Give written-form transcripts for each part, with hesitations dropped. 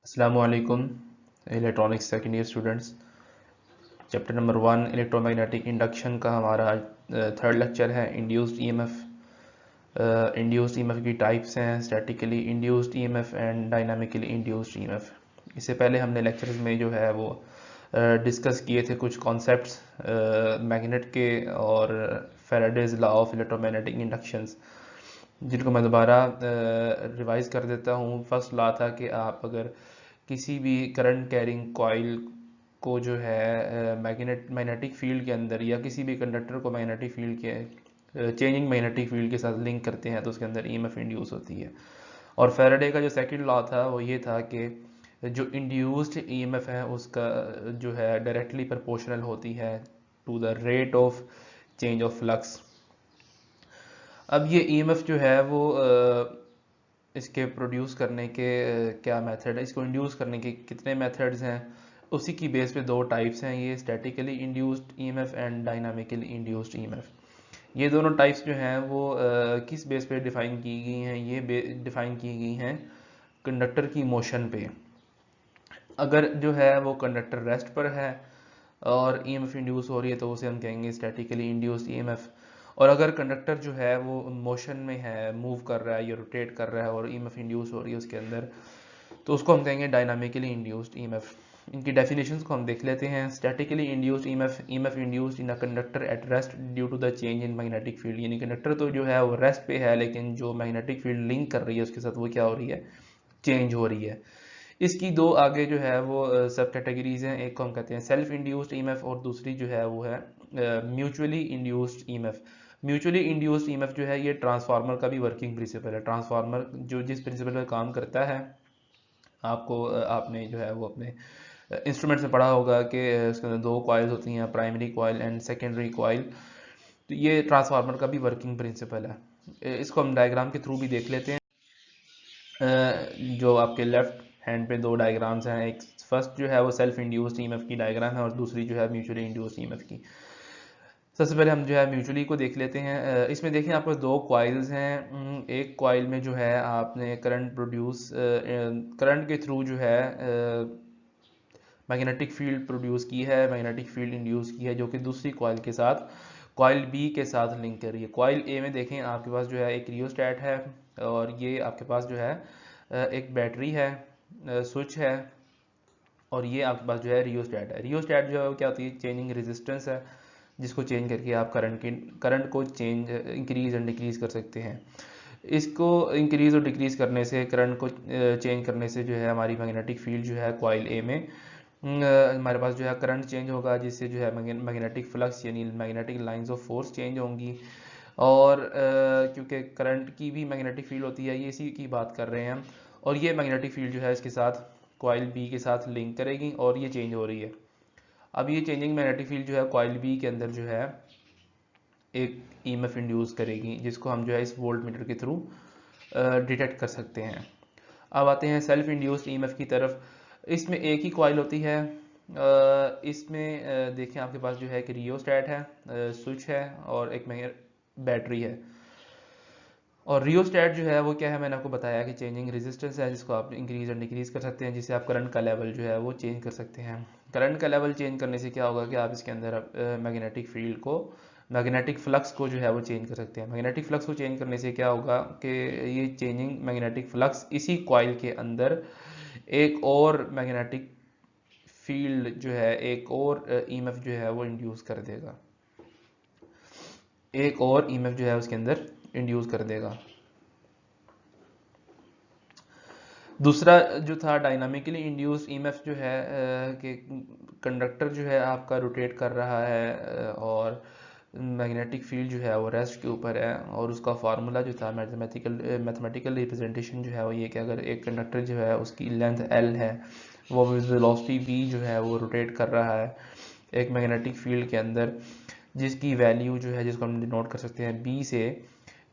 अस्सलामु अलैकुम electronics second year students. Chapter number 1 electromagnetic induction का हमारा थर्ड लेक्चर है। Induced EMF. इंड्यूस्ड ईएमएफ की टाइप्स हैं statically induced EMF and dynamically induced EMF. इससे पहले हमने लेक्चर्स में जो है वो डिस्कस किए थे कुछ कॉन्सेप्ट्स मैग्नेट के और Faraday's law of electromagnetic inductions, जिनको मैं दोबारा रिवाइज कर देता हूँ। फर्स्ट लॉ था कि आप अगर किसी भी करंट कैरिंग कॉइल को जो है मैग्नेटिक फील्ड के अंदर या किसी भी कंडक्टर को मैग्नेटिक फील्ड के चेंजिंग मैग्नेटिक फील्ड के साथ लिंक करते हैं तो उसके अंदर ईएमएफ इंड्यूस होती है। और फैराडे का जो सेकंड लॉ था वो ये था कि जो इंड्यूस्ड ईएमएफ है उसका जो है डायरेक्टली प्रोपोर्शनल होती है to the rate of change of flux. अब ये ईएमएफ जो है वो इसके प्रोड्यूस करने के क्या मेथड है, इसको इंड्यूस करने के कितने मेथड्स हैं, उसी की बेस पे दो टाइप्स हैं, ये statically induced EMF and dynamically induced EMF. ये दोनों टाइप्स जो हैं वो किस बेस पे डिफाइन की गई हैं, ये डिफाइन की गई हैं कंडक्टर की मोशन पे। अगर जो है वो कंडक्टर रेस्ट पर है और ईएमएफ इंड्यूस हो रही है तो उसे हम कहेंगे स्टैटिकली इंड्यूस्ड ईएमएफ। और अगर कंडक्टर जो है वो मोशन में है, मूव कर रहा है या रोटेट कर रहा है और ईएमएफ इंड्यूस हो रही है उसके अंदर, तो उसको हम कहेंगे डायनामिकली इंड्यूस्ड ईएमएफ। इनकी डेफिनेशंस को हम देख लेते हैं। Statically induced EMF, EMF induced in a conductor at rest due to the change in magnetic field. यानी कंडक्टर तो जो है वो रेस्ट पे है लेकिन जो मैग्नेटिक फील्ड लिंक कर रही है उसके साथ वो क्या हो रही है, चेंज हो रही है। इसकी दो आगे जो है वो सब कैटेगरीज हैं। एक को हम कहते हैं सेल्फ इंड्यूस्ड ईएमएफ और दूसरी जो है वो है mutually induced EMF. Mutually induced EMF जो है ये ट्रांसफार्मर का भी वर्किंग प्रिंसिपल है। ट्रांसफार्मर जो जिस प्रिंसिपल पर काम करता है, आपको आपने जो है वो अपने इंस्ट्रूमेंट्स में पढ़ा होगा कि उसके अंदर दो कॉइल्स होती हैं, primary coil and secondary coil. तो ये ट्रांसफार्मर का भी वर्किंग प्रिंसिपल है। इसको हम डायग्राम के थ्रू भी देख लेते हैं। जो आपके लेफ्ट हैंड पे दो डायग्राम्स हैं, एक फर्स्ट जो है वो सेल्फ इंड्यूस्ड ईएमएफ की डायग्राम है और दूसरी जो है म्यूचुअली इंड्यूस्ड ईएमएफ की। सबसे पहले हम जो है म्यूचुअली को देख लेते हैं। इसमें देखिए आपको दो कॉइल्स हैं। एक कॉइल में जो है आपने करंट के थ्रू जो है मैग्नेटिक फील्ड प्रोड्यूस की है, मैग्नेटिक फील्ड इंड्यूस की है, जो कि दूसरी कॉइल के साथ, कॉइल बी के साथ लिंक कर रही है। कॉइल ए में देखें आपके पास जो है एक रियोस्टैट है और ये आपके पास जो है एक बैटरी है, स्विच है, और ये आपके पास जो है रियोस्टैट है। रियोस्टैट जो है वो क्या होती है, चेंजिंग रेजिस्टेंस है, जिसको चेंज करके आप करंट को चेंज इंक्रीज एंड डिक्रीज कर सकते हैं। इसको इंक्रीज और डिक्रीज करने से, करंट को चेंज करने से जो है हमारी मैग्नेटिक फील्ड जो है कॉइल ए में हमारे पास जो है करंट चेंज होगा, जिससे जो है मैग्नेटिक फ्लक्स यानी magnetic lines of force change होंगी। और क्योंकि करंट की भी मैग्नेटिक फील्ड होती है, ये इसी की बात कर रहे हैं हम। और ये मैग्नेटिक फील्ड जो है इसके साथ कॉइल बी के साथ लिंक करेगी और ये चेंज हो रही है। अब ये चेंजिंग मैग्नेटिक फील्ड जो है कॉइल बी के अंदर जो है एक ईएमएफ इंड्यूस करेगी, जिसको हम जो है इस वोल्ट मीटर के थ्रू डिटेक्ट कर सकते हैं। अब आते हैं सेल्फ इंड्यूस्ड ईएमएफ की तरफ। इसमें एक ही कॉइल होती है। इसमें देखें आपके पास जो है एक रियोस्टैट है, स्विच है और एक बैटरी है। और रियोस्टैट जो है वो क्या है, मैंने आपको बताया कि चेंजिंग रेजिस्टेंस है, जिसको आप इंक्रीज एंड डिक्रीज कर सकते हैं, जिससे आप करंट का लेवल जो है वो चेंज कर सकते हैं। करंट का लेवल चेंज करने से क्या होगा कि आप इसके अंदर मैग्नेटिक फील्ड को, मैग्नेटिक फ्लक्स को जो है वो चेंज कर सकते हैं। मैग्नेटिक फ्लक्स को चेंज करने से क्या होगा कि ये चेंजिंग मैग्नेटिक फ्लक्स इसी कॉइल के अंदर एक और मैग्नेटिक फील्ड जो है, एक और ईएमएफ जो है वो इंड्यूस कर देगा, एक और ईएमएफ जो है उसके अंदर इंड्यूस कर देगा। दूसरा जो था डायनामिकली इंड्यूस्ड ईएमएफ जो है कि कंडक्टर जो है आपका रोटेट कर रहा है और मैग्नेटिक फील्ड जो है वो रेस्ट के ऊपर है, और उसका फार्मूला जो था मैथमेटिकल रिप्रेजेंटेशन जो है वो ये कि अगर एक कंडक्टर जो है उसकी लेंथ एल है, वो वेलोसिटी वी जो है वो रोटेट कर रहा है एक मैग्नेटिक फील्ड के अंदर, जिसकी वैल्यू जो है, जिसको हम डिनोट कर सकते हैं बी से,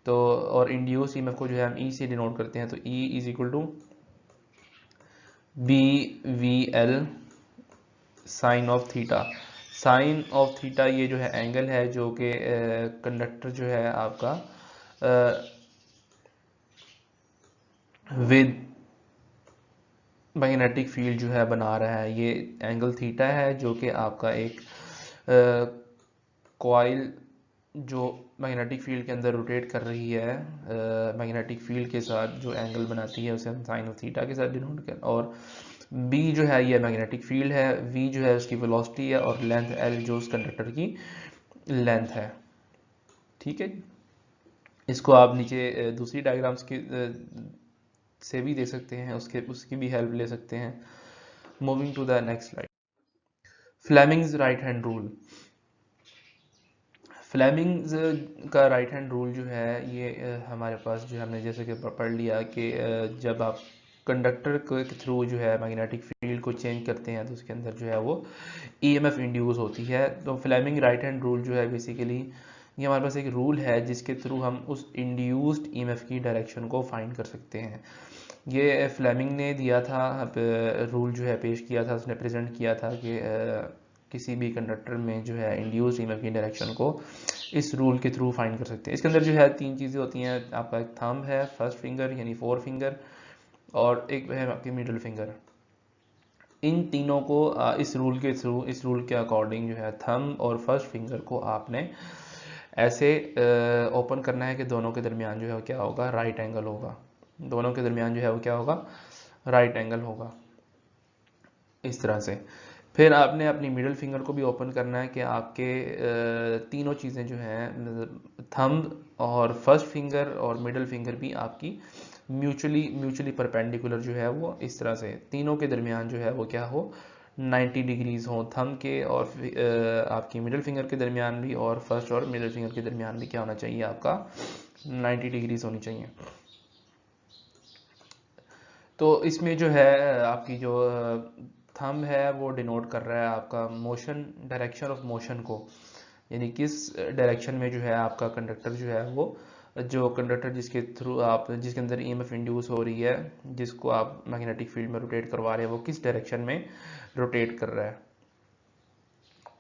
तो और इंड्यूस ईएमएफ को जो है हम ई से डिनोट करते हैं, तो E is equal to B V L sine of theta. Sine of theta ये जो है एंगल है जो कि कंडक्टर जो है आपका विद मैग्नेटिक फील्ड जो है बना रहा है। ये एंगल थीटा है जो कि आपका एक कॉइल जो मैग्नेटिक फील्ड के अंदर रोटेट कर रही है, मैग्नेटिक फील्ड के साथ जो एंगल बनाती है उसे हम साइन ऑफ थीटा के साथ डिनोट कर, और b जो है ये मैग्नेटिक फील्ड है, v जो है उसकी वेलोसिटी है, और लेंथ l जो उस कंडक्टर की लेंथ है। ठीक है, इसको आप नीचे दूसरी डायग्राम्स की से भी दे सकते हैं, उसकी भी हेल्प ले सकते हैं। Moving to the next slide, Fleming's right hand rule. Fleming's का राइट हैंड रूल जो है ये हमारे पास जो हमने जैसे कि पढ़ लिया कि जब आप कंडक्टर के थ्रू जो है मैग्नेटिक फील्ड को चेंज करते हैं तो उसके अंदर जो है वो ईएमएफ इंड्यूस होती है। तो फ्लेमिंग राइट हैंड रूल जो है बेसिकली ये हमारे पास एक रूल है जिसके थ्रू हम उस इंड्यूस्ड ईएमएफ की डायरेक्शन को फाइंड कर सकते हैं। ये फ्लेमिंग ने दिया था, रूल जो है पेश किया था, उसने प्रेजेंट किया था कि किसी भी कंडक्टर में जो है इंड्यूस्ड ईएमएफ की डायरेक्शन को इस रूल के थ्रू फाइंड कर सकते हैं। इसके अंदर जो है तीन चीज़ें होती हैं, आपका एक थंब है, फर्स्ट फिंगर यानी फोर फिंगर, और एक है आपकी मिडिल फिंगर। इन तीनों को इस रूल के थ्रू, इस रूल के अकॉर्डिंग जो है थंब और फर्स्ट फिंगर को आपने ऐसे ओपन करना है कि दोनों के दरमियान जो है क्या होगा, राइट एंगल होगा। दोनों के दरमियान जो है वो क्या होगा, राइट एंगल होगा, इस तरह से। फिर आपने अपनी मिडिल फिंगर को भी ओपन करना है कि आपके तीनों चीज़ें जो हैं, थंब और फर्स्ट फिंगर और मिडिल फिंगर भी आपकी म्यूचुअली परपेंडिकुलर जो है वो इस तरह से तीनों के दरमियान जो है वो क्या हो, 90 डिग्रीज हो। थंब के और आपकी मिडिल फिंगर के दरमियान भी, और फर्स्ट और मिडिल फिंगर के दरमियान भी क्या होना चाहिए, आपका 90 डिग्रीज होनी चाहिए। तो इसमें जो है आपकी जो थंब है वो डिनोट कर रहा है आपका मोशन, डायरेक्शन ऑफ मोशन को, यानी किस डायरेक्शन में जो है आपका कंडक्टर जो है वो, जो कंडक्टर जिसके थ्रू आप, जिसके अंदर ईएमएफ इंड्यूस हो रही है, जिसको आप मैग्नेटिक फील्ड में रोटेट करवा रहे हैं, वो किस डायरेक्शन में रोटेट कर रहा है।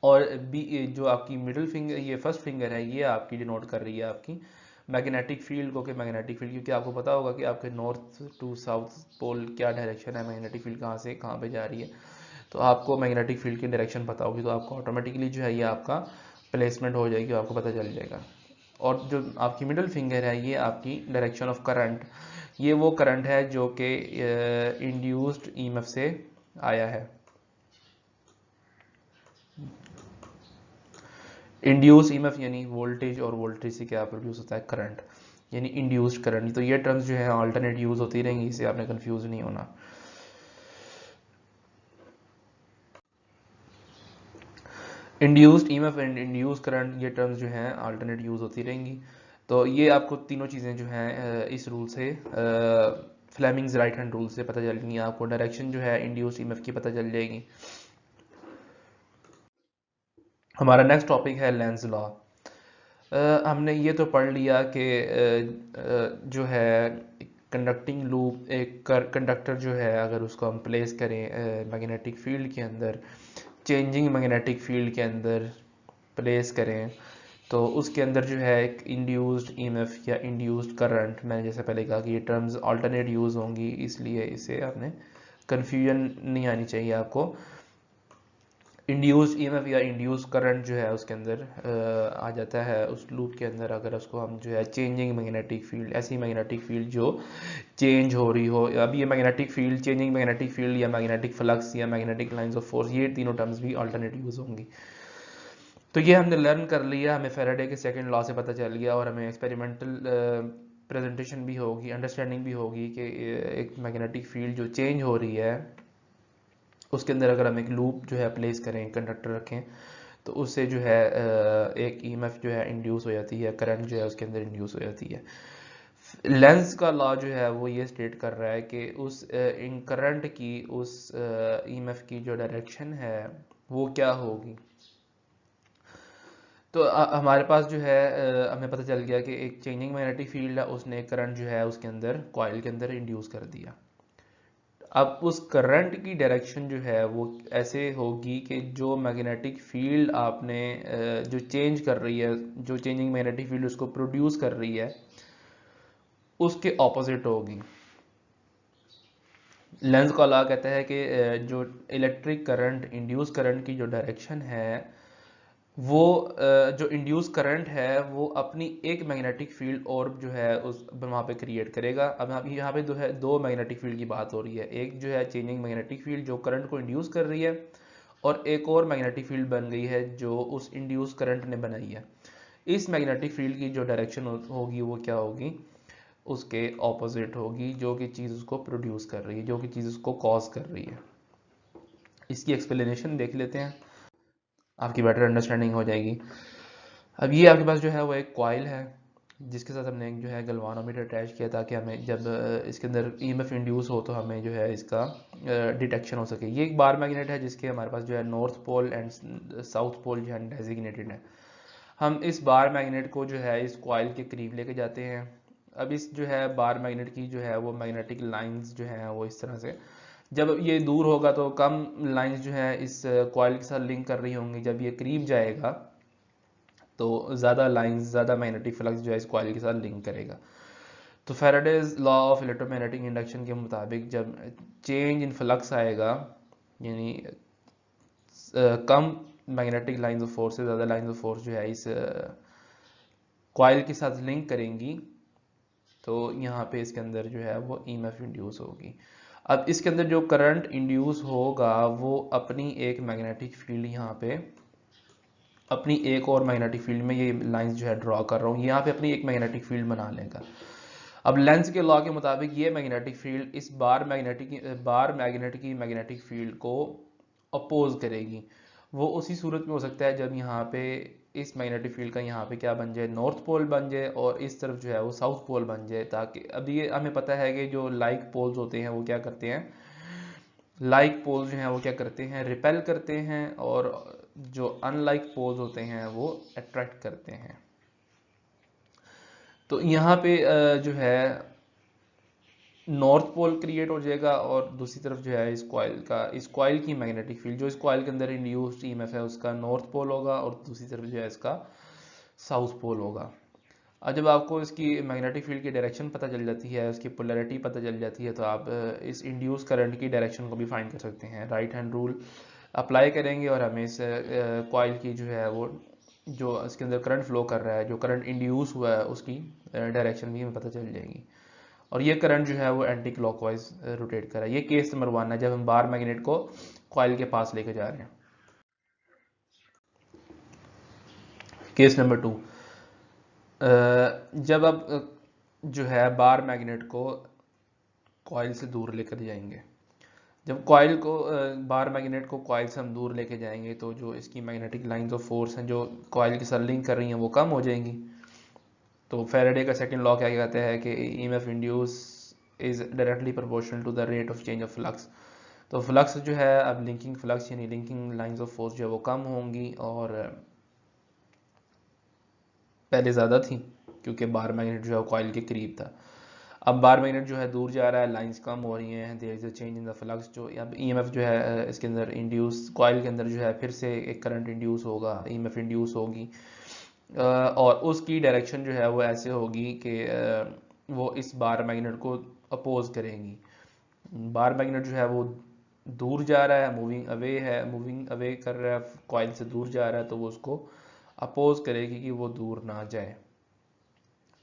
और बी जो आपकी मिडिल फिंगर, ये फर्स्ट फिंगर है, ये आपकी डिनोट कर रही है आपकी मैग्नेटिक फील्ड को, कि मैग्नेटिक फील्ड, क्योंकि आपको पता होगा कि आपके नॉर्थ टू साउथ पोल क्या डायरेक्शन है, मैग्नेटिक फील्ड कहाँ से कहाँ पे जा रही है। तो आपको मैग्नेटिक फील्ड की डायरेक्शन पता होगी तो आपको ऑटोमेटिकली जो है ये आपका प्लेसमेंट हो जाएगी, आपको पता चल जाएगा। और जो आपकी मिडिल फिंगर है ये आपकी डायरेक्शन ऑफ करंट, ये वो करंट है जो कि इंड्यूस्ड ईएमएफ से आया है। इंड्यूस ईएमएफ यानी वोल्टेज, और वोल्टेज से क्या प्रोड्यूस होता है, करंट, यानी इंड्यूस्ड करंट। तो ये टर्म्स जो है अल्टरनेट यूज होती रहेंगी, इससे आपने कंफ्यूज नहीं होना। Induced EMF and induce current, ये टर्म्स जो हैं अल्टरनेट यूज होती रहेंगी। तो ये आपको तीनों चीज़ें जो हैं इस रूल से, फ्लेमिंग्स राइट हैंड रूल से पता चलेंगी। आपको डायरेक्शन जो है इंड्यूस्ड ईएमएफ की पता चल जाएगी। हमारा नेक्स्ट टॉपिक है लेंज लॉ। हमने ये तो पढ़ लिया कि जो है कंडक्टिंग लूप, एक कंडक्टर जो है अगर उसको हम प्लेस करें मैग्नेटिक फील्ड के अंदर, चेंजिंग मैग्नेटिक फील्ड के अंदर प्लेस करें, तो उसके अंदर जो है एक इंड्यूस्ड ईएमएफ या इंड्यूस्ड करंट, मैंने जैसे पहले कहा कि ये टर्म्स अल्टरनेट यूज़ होंगी, इसलिए इसे आपने कन्फ्यूजन नहीं आनी चाहिए आपको। इंड्यूस ईएमएफ या इंड्यूस करंट जो है उसके अंदर आ जाता है उस लूप के अंदर, अगर उसको हम जो है चेंजिंग मैग्नेटिक फील्ड, ऐसी मैग्नेटिक फील्ड जो चेंज हो रही हो। अब ये magnetic field, changing magnetic field या मैग्नेटिक फ्लक्स या मैग्नेटिक लाइंस ऑफ फोर्स, ये तीनों टर्म्स भी अल्टरनेट यूज होंगी। तो ये हमने लर्न कर लिया, हमें फैराडे के सेकंड लॉ से पता चल गया, और हमें एक्सपेरिमेंटल प्रेजेंटेशन भी होगी, अंडरस्टैंडिंग भी होगी कि एक मैग्नेटिक फील्ड जो चेंज हो रही है उसके अंदर अगर हम एक लूप जो है प्लेस करें, कंडक्टर रखें, तो उससे जो है एक ईएमएफ जो है इंड्यूस हो जाती है, करंट जो है उसके अंदर इंड्यूस हो जाती है। लेंस का लॉ जो है वो ये स्टेट कर रहा है कि उस इन करंट की, उस ईएमएफ की जो डायरेक्शन है वो क्या होगी। तो हमारे पास जो है हमें पता चल गया कि एक चेंजिंग मैग्नेटिक फील्ड है, उसने करंट जो है उसके अंदर, कॉइल के अंदर इंड्यूस कर दिया। अब उस करंट की डायरेक्शन जो है वो ऐसे होगी कि जो मैग्नेटिक फील्ड आपने जो चेंज कर रही है, जो चेंजिंग मैग्नेटिक फील्ड उसको प्रोड्यूस कर रही है, उसके ऑपोजिट होगी। लेंस का लॉ कहता है कि जो इलेक्ट्रिक करंट इंड्यूस करंट की जो डायरेक्शन है वो जो इंड्यूस करंट है वो अपनी एक मैग्नेटिक फील्ड और जो है उस वहाँ पे क्रिएट करेगा। अब यहाँ पे दो मैग्नेटिक फील्ड की बात हो रही है, एक जो है चेंजिंग मैग्नेटिक फील्ड जो करंट को इंड्यूस कर रही है, और एक और मैग्नेटिक फील्ड बन गई है जो उस इंड्यूस करंट ने बनाई है। इस मैग्नेटिक फील्ड की जो डायरेक्शन होगी वो क्या होगी, उसके ऑपोजिट होगी, जो कि चीज़ उसको प्रोड्यूस कर रही है, जो कि चीज़ उसको कॉज कर रही है। इसकी एक्सप्लेनेशन देख लेते हैं, आपकी बेटर अंडरस्टैंडिंग हो जाएगी। अब ये आपके पास जो है वो एक कॉइल है जिसके साथ हमने जो है गैल्वानोमीटर अटैच किया ताकि हमें जब इसके अंदर ईएमएफ इंड्यूस हो तो हमें जो है इसका डिटेक्शन हो सके। ये एक बार मैग्नेट है जिसके हमारे पास जो है north pole and south pole जो है डेजिग्नेटेड है। हम इस बार मैग्नेट को जो है इस कॉइल के करीब लेके जाते हैं। अब इस जो है बार मैग्नेट की जो है वो मैग्नेटिक लाइंस जो है वो इस तरह से, जब ये दूर होगा तो कम लाइंस जो है इस कॉइल के साथ लिंक कर रही होंगी, जब ये करीब जाएगा तो ज़्यादा लाइंस, ज़्यादा मैग्नेटिक फ्लक्स जो है इस कॉइल के साथ लिंक करेगा। तो Faraday's law of electromagnetic induction के मुताबिक जब चेंज इन फ्लक्स आएगा, यानी कम मैग्नेटिक लाइंस ऑफ फोर्स से ज़्यादा लाइंस ऑफ फोर्स जो है इस कॉइल के साथ लिंक करेंगी, तो यहाँ पे इसके अंदर जो है वो ईएमएफ इंड्यूस होगी। अब इसके अंदर जो करंट इंड्यूस होगा वो अपनी एक मैग्नेटिक फील्ड यहाँ पे, अपनी एक और मैग्नेटिक फील्ड में, ये लाइंस जो है ड्रॉ कर रहा हूँ, यहाँ पे अपनी एक मैग्नेटिक फील्ड बना लेगा। अब लेंस के लॉ के मुताबिक ये मैग्नेटिक फील्ड इस बार मैग्नेट की मैग्नेटिक फील्ड को अपोज करेगी। वो उसी सूरत में हो सकता है जब यहाँ पे इस मैग्नेटिक फील्ड का यहाँ पे क्या बन जाए, नॉर्थ पोल बन जाए, और इस तरफ जो है वो साउथ पोल बन जाए। ताकि अब ये हमें पता है कि जो लाइक पोल्स होते हैं वो क्या करते हैं, लाइक पोल्स जो हैं वो क्या करते हैं, रिपेल करते हैं, और जो अनलाइक पोल्स होते हैं वो अट्रैक्ट करते हैं। तो यहाँ पे जो है नॉर्थ पोल क्रिएट हो जाएगा, और दूसरी तरफ जो है इस कॉइल की मैग्नेटिक फील्ड, जो इस कॉइल के अंदर इंड्यूस्ड ईएमएफ है उसका नॉर्थ पोल होगा, और दूसरी तरफ जो है इसका साउथ पोल होगा। और जब आपको इसकी मैग्नेटिक फील्ड की डायरेक्शन पता चल जाती है, उसकी पोलैरिटी पता चल जाती है, तो आप इस इंड्यूस करंट की डायरेक्शन को भी फाइंड कर सकते हैं। राइट हैंड रूल अप्लाई करेंगे और हमें इस कॉइल की जो है वो, जो इसके अंदर करंट फ्लो कर रहा है, जो करंट इंड्यूस हुआ है, उसकी डायरेक्शन भी हमें पता चल जाएगी। और ये करंट जो है वो एंटी क्लॉकवाइज रोटेट कर रहा है। ये केस नंबर 1 है जब हम बार मैग्नेट को कॉइल के पास लेके जा रहे हैं। केस नंबर 2, जब आप जो है बार मैग्नेट को कॉइल से दूर लेकर जाएंगे, जब कॉइल को बार मैग्नेट को कॉइल से हम दूर लेके जाएंगे तो जो इसकी मैग्नेटिक लाइंस ऑफ फोर्स हैं जो कॉइल के साथ लिंक कर रही हैं वो कम हो जाएंगी। तो फैराडे का सेकंड लॉ क्या कहता है कि EMF induce is directly proportional to the rate of change of flux. तो फ्लक्स जो है, अब लिंकिंग फ्लक्स यानी लिंकिंग लाइंस ऑफ फोर्स जो है वो कम होंगी, और पहले ज़्यादा थी क्योंकि बार मैग्नेट जो है कॉइल के करीब था। अब बार मैग्नेट जो है दूर जा रहा है, लाइंस कम हो रही हैं, there is a change in the flux. जो अब ईएमएफ जो है इसके अंदर इंड्यूस, कॉइल के अंदर जो है फिर से एक करंट इंड्यूस होगा, ईएमएफ इंड्यूस होगी, और उसकी डायरेक्शन जो है वो ऐसे होगी कि वो इस बार मैग्नेट को अपोज करेंगी। बार मैग्नेट जो है वो दूर जा रहा है, मूविंग अवे कर रहा है, कॉइल से दूर जा रहा है, तो वो उसको अपोज करेगी कि वो दूर ना जाए।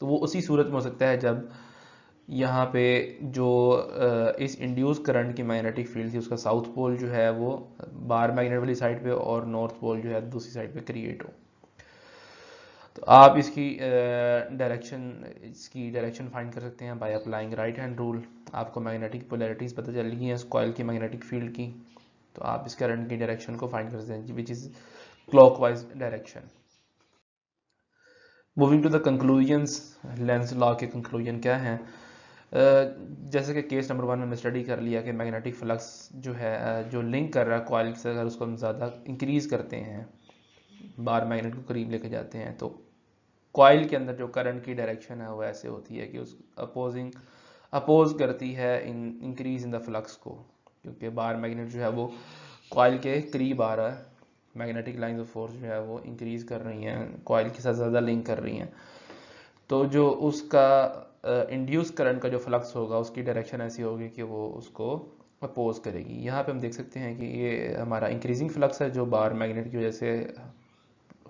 तो वो उसी सूरत में हो सकता है जब यहाँ पे जो इस इंड्यूस करंट की मैग्नेटिक फील्ड थी उसका साउथ पोल जो है वो बार मैग्नेट वाली साइड पे, और नॉर्थ पोल जो है दूसरी साइड पे क्रिएट हो। तो आप इसकी डायरेक्शन फाइंड कर सकते हैं by applying right hand rule. आपको मैग्नेटिक पोलैरिटीज पता चल गई हैं इस कॉइल की मैग्नेटिक फील्ड की, तो आप इस करंट की डायरेक्शन को फाइंड कर सकते हैं which is clockwise direction. Moving to the conclusions, Lenz law के कंक्लूजन क्या हैं। जैसे कि केस नंबर 1 में स्टडी कर लिया कि मैग्नेटिक फ्लक्स जो है जो लिंक कर रहा है कॉइल से, अगर उसको हम ज़्यादा इंक्रीज करते हैं, बार मैग्नेट को करीब लेके जाते हैं, तो कॉइल के अंदर जो करंट की डायरेक्शन है वो ऐसे होती है कि उस अपोज करती है इंक्रीज इन द फ्लक्स को, क्योंकि बार मैग्नेट जो है वो कॉइल के करीब आ रहा है, मैग्नेटिक लाइंस ऑफ फोर्स जो है वो इंक्रीज कर रही हैं, कॉइल के साथ ज़्यादा लिंक कर रही हैं। तो जो उसका इंड्यूस करंट का जो फ्लक्स होगा उसकी डायरेक्शन ऐसी होगी कि वो उसको अपोज करेगी। यहाँ पे हम देख सकते हैं कि ये हमारा इंक्रीजिंग फ्लक्स है जो बार मैग्नेट की वजह से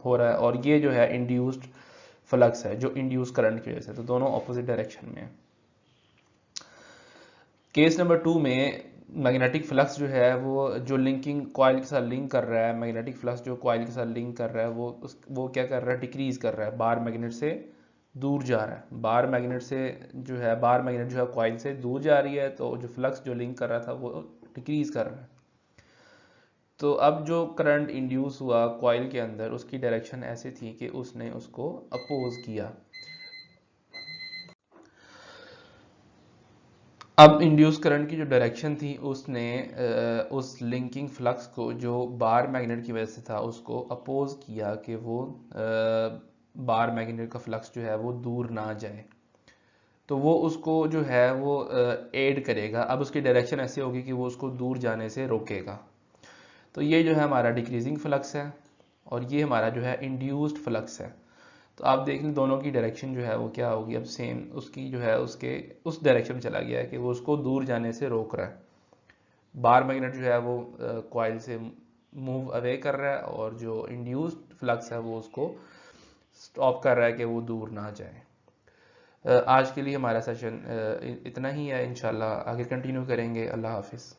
हो रहा है, और ये जो है इंड्यूस्ड फ्लक्स है जो इंड्यूस करंट की वजह से, तो दोनों ऑपोजिट डायरेक्शन में है। केस नंबर 2 में मैग्नेटिक फ्लक्स जो है वो जो लिंकिंग कॉइल के साथ लिंक कर रहा है, मैग्नेटिक फ्लक्स जो कॉइल के साथ लिंक कर रहा है वो क्या कर रहा है, डिक्रीज कर रहा है, बार मैग्नेट से दूर जा रहा है। बार मैग्नेट जो है कॉइल से दूर जा रही है, तो जो फ्लक्स जो लिंक कर रहा था वो डिक्रीज कर रहा है। तो अब जो करंट इंड्यूस हुआ कॉइल के अंदर, उसकी डायरेक्शन ऐसी थी कि उसने उसको अपोज किया। अब इंड्यूस करंट की जो डायरेक्शन थी उसने उस लिंकिंग फ्लक्स को जो बार मैग्नेट की वजह से था उसको अपोज किया कि वो बार मैग्नेट का फ्लक्स जो है वो दूर ना जाए। तो वो उसको जो है वो एड करेगा। अब उसकी डायरेक्शन ऐसी होगी कि वो उसको दूर जाने से रोकेगा। तो ये जो है हमारा डिक्रीजिंग फ्लक्स है, और ये हमारा जो है इंड्यूस्ड फ्लक्स है। तो आप देख लें दोनों की डायरेक्शन जो है वो क्या होगी, अब सेम उसकी जो है उसके उस डायरेक्शन में चला गया है कि वो उसको दूर जाने से रोक रहा है। बार मैग्नेट जो है वो कॉइल से मूव अवे कर रहा है, और जो इंड्यूस्ड फ्लक्स है वो उसको स्टॉप कर रहा है कि वो दूर ना जाए। आज के लिए हमारा सेशन इतना ही है, इंशाल्लाह आगे कंटिन्यू करेंगे। अल्लाह हाफिज़।